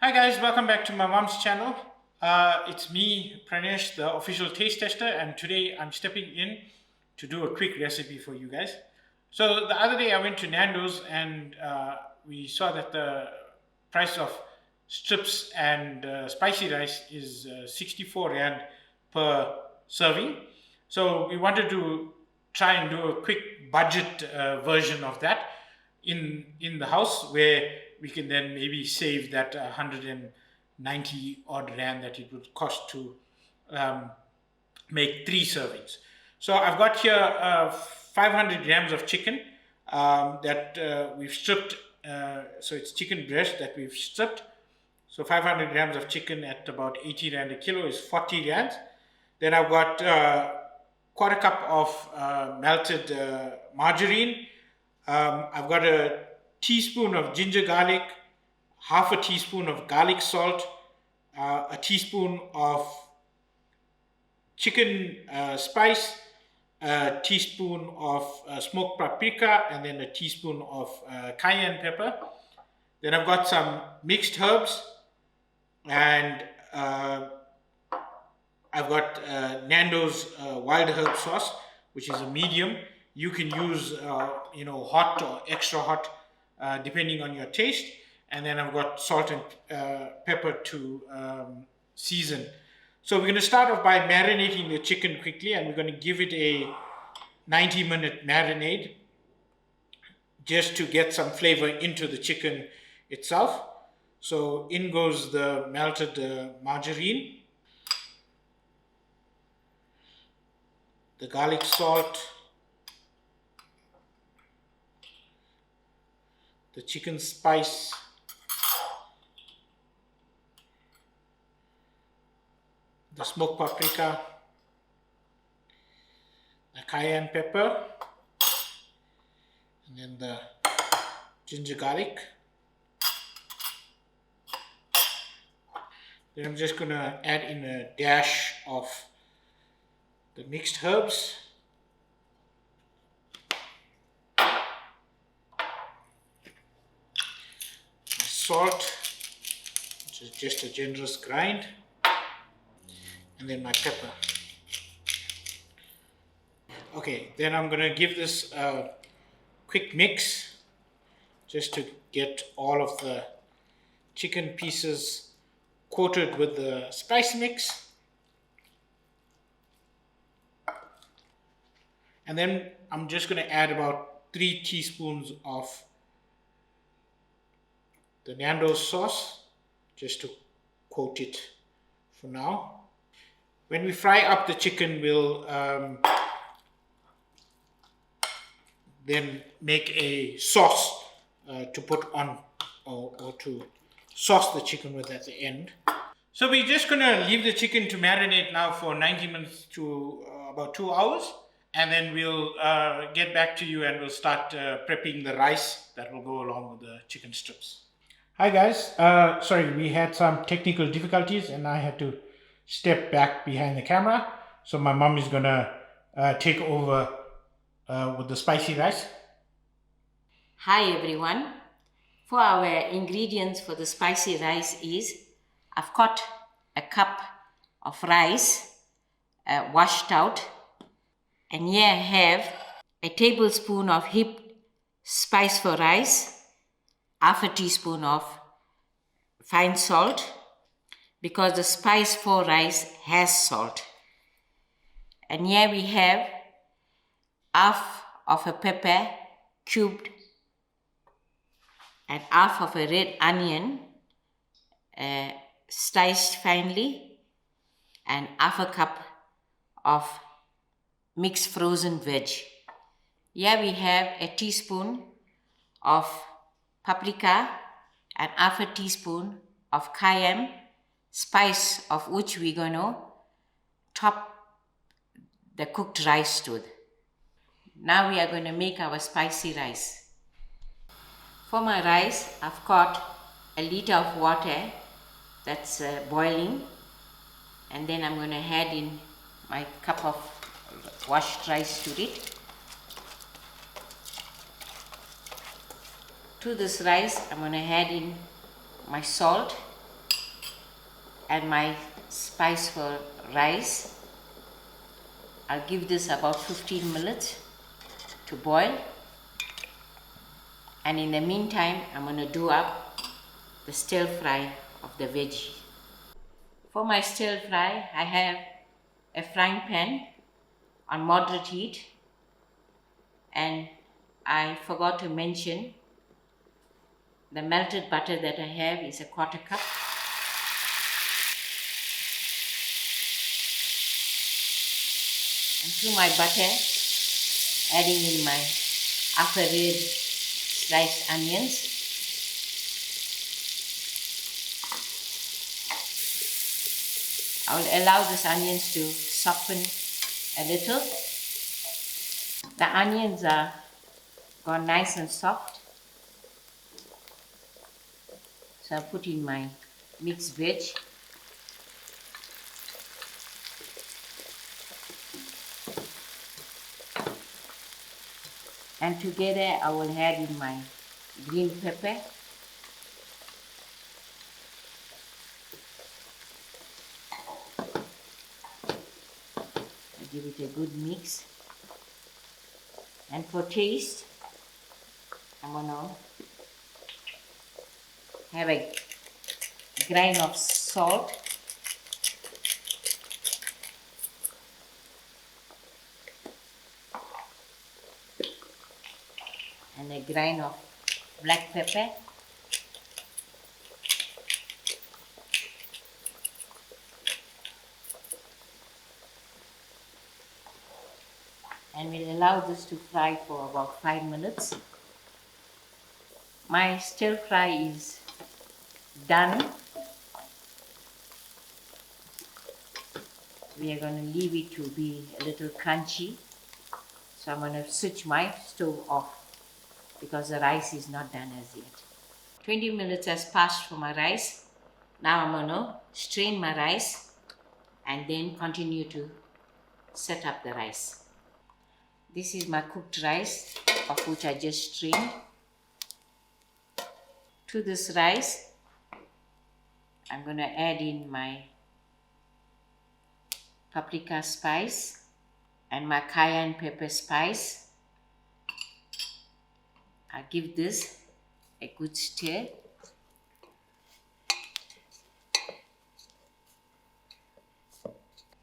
Hi guys, welcome back to my mom's channel. It's me, Pranesh, the official taste tester, and today I'm stepping in to do a quick recipe for you guys. So the other day I went to Nandos and we saw that the price of strips and spicy rice is 64 rand per serving. So we wanted to try and do a quick budget version of that in the house where we can then maybe save that 190 odd rand that it would cost to um, make three servings. So I've got here 500 grams of chicken that we've stripped. So it's chicken breast that we've stripped. So 500 grams of chicken at about 80 rand a kilo is 40 rands. Then I've got quarter cup of melted margarine. I've got a teaspoon of ginger garlic, half a teaspoon of garlic salt, a teaspoon of chicken spice, a teaspoon of smoked paprika, and then a teaspoon of cayenne pepper. Then I've got some mixed herbs, and I've got Nando's wild herb sauce, which is a medium. You can use, hot or extra hot, depending on your taste. And then I've got salt and pepper to season. So we're going to start off by marinating the chicken quickly, and we're going to give it a 90-minute marinade just to get some flavor into the chicken itself. So in goes the melted margarine, the garlic salt, the chicken spice, the smoked paprika, the cayenne pepper, and then the ginger garlic. Then I'm just going to add in a dash of the mixed herbs, salt, which is just a generous grind, and then my pepper. Okay, then I'm going to give this a quick mix just to get all of the chicken pieces coated with the spice mix. And then I'm just going to add about 3 teaspoons of the Nandos sauce just to coat it for now. When we fry up the chicken, we'll then make a sauce to put on or to sauce the chicken with at the end. So we're just going to leave the chicken to marinate now for 90 minutes to about 2 hours. And then we'll get back to you and we'll start prepping the rice that will go along with the chicken strips. Hi guys, sorry, we had some technical difficulties and I had to step back behind the camera. So my mom is gonna take over with the spicy rice. Hi everyone. For our ingredients for the spicy rice is, I've got a cup of rice washed out, and here I have a tablespoon of heaped spice for rice, half a teaspoon of fine salt, because the spice for rice has salt. And here we have half of a pepper cubed, and half of a red onion sliced finely, and half a cup of mixed frozen veg. Here we have a teaspoon of paprika and half a teaspoon of cayenne, spice of which we're going to top the cooked rice with. Now we are going to make our spicy rice. For my rice, I've got a liter of water that's boiling, and then I'm going to add in my cup of washed rice to it. To this rice, I'm going to add in my salt and my spice for rice. I'll give this about 15 minutes to boil, and in the meantime I'm going to do up the stir fry of the veggie. For my stir fry, I have a frying pan on moderate heat, and I forgot to mention the melted butter that I have is a 1/4 cup. And to my butter, adding in my upper red sliced onions. I will allow these onions to soften a little. The onions are gone nice and soft. So I put in my mixed veg. And together I will add in my green pepper. I give it a good mix. And for taste, I'm gonna have a grain of salt. And a grain of black pepper. And we'll allow this to fry for about 5 minutes. My stir fry is done. We are going to leave it to be a little crunchy. So I'm going to switch my stove off because the rice is not done as yet. 20 minutes has passed for my rice. Now I'm going to strain my rice and then continue to set up the rice. This is my cooked rice, of which I just strained. To this rice, I'm going to add in my paprika spice and my cayenne pepper spice. I'll give this a good stir.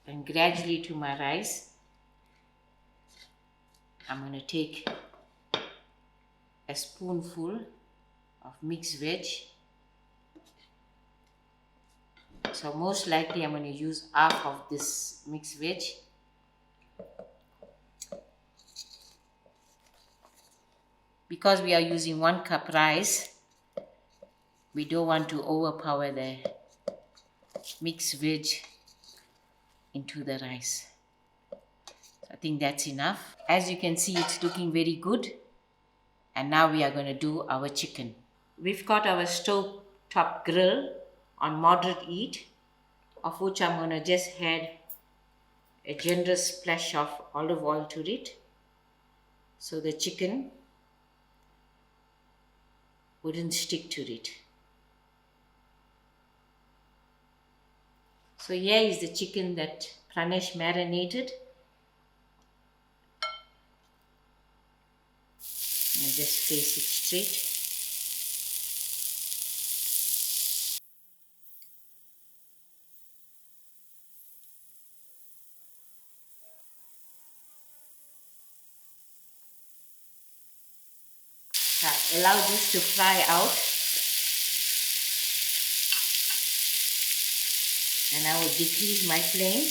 Then gradually to my rice, I'm going to take a spoonful of mixed veg. So most likely I'm going to use half of this mixed veg. Because we are using 1 cup rice, we don't want to overpower the mixed veg into the rice. So I think that's enough. As you can see, it's looking very good. And now we are going to do our chicken. We've got our stove top grill on moderate heat, of which I'm going to just add a generous splash of olive oil to it, so the chicken wouldn't stick to it. So here is the chicken that Pranesh marinated. And I just place it straight. Allow this to fry out, and I will decrease my flame.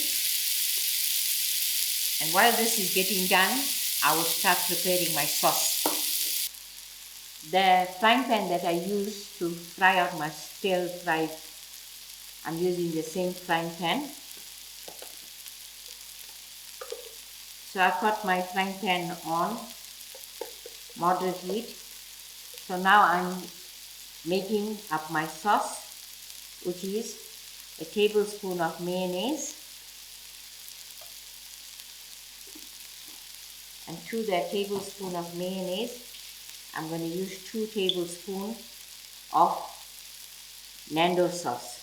And while this is getting done, I will start preparing my sauce. The frying pan that I use to fry out my stir fry, I'm using the same frying pan. So I've got my frying pan on moderate heat. So now I'm making up my sauce, which is a tablespoon of mayonnaise, and to that tablespoon of mayonnaise I'm going to use 2 tablespoons of Nandos sauce.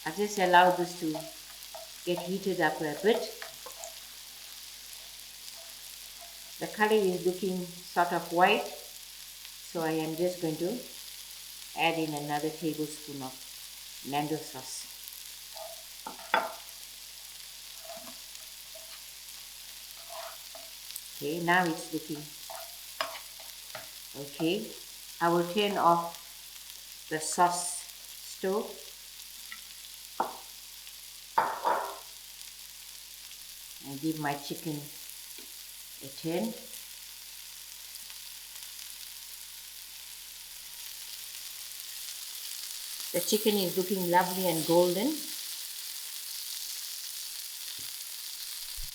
I just allow this to get heated up a bit. The curry is looking sort of white, so I am just going to add in another tablespoon of Nandos sauce. Okay, now it's looking okay. I will turn off the sauce stove. And give my chicken a turn. The chicken is looking lovely and golden.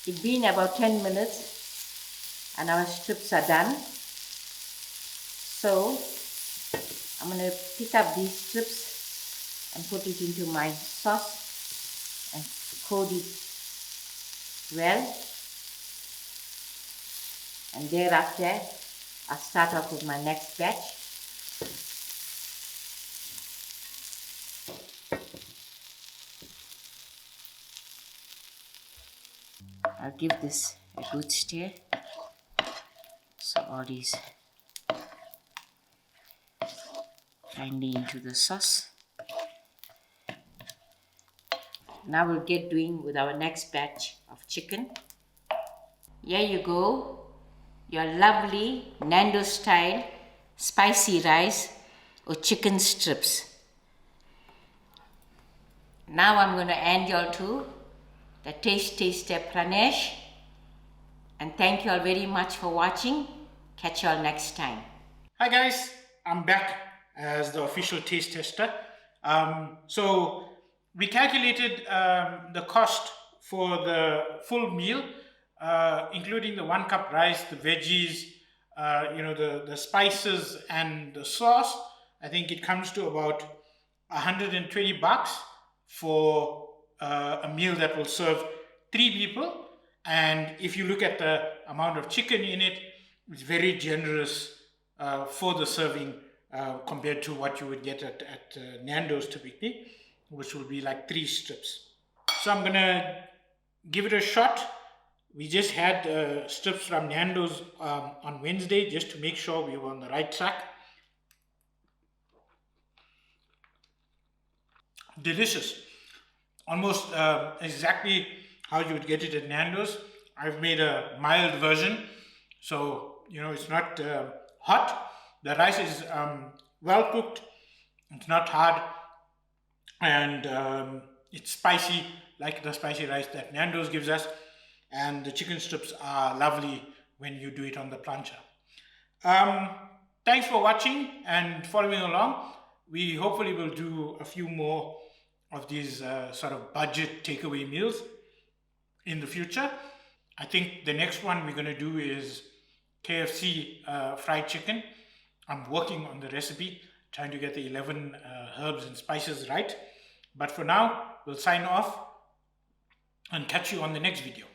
It's been about 10 minutes and our strips are done. So I'm going to pick up these strips and put it into my sauce and coat it well. And thereafter I'll start off with my next batch. I'll give this a good stir so all these finely into the sauce. Now we'll get doing with our next batch of chicken. Here you go, your lovely Nandos style spicy rice or chicken strips. Now I'm going to hand you all to the taste taster Pranesh, and thank you all very much for watching. Catch you all next time. Hi guys, I'm back as the official taste tester. So we calculated the cost for the full meal, including the 1 cup rice, the veggies, the spices and the sauce. I think it comes to about $120 for a meal that will serve 3 people. And if you look at the amount of chicken in it, it's very generous for the serving compared to what you would get at Nando's typically, which would be like 3 strips. So I'm gonna give it a shot. We just had strips from Nando's on Wednesday just to make sure we were on the right track. Delicious. Almost exactly how you would get it at Nando's. I've made a mild version, so it's not hot. The rice is well cooked. It's not hard, and it's spicy like the spicy rice that Nando's gives us. And the chicken strips are lovely when you do it on the plancha. Thanks for watching and following along. We hopefully will do a few more of these sort of budget takeaway meals in the future. I think the next one we're going to do is KFC fried chicken. I'm working on the recipe, trying to get the 11 herbs and spices right. But for now, we'll sign off and catch you on the next video.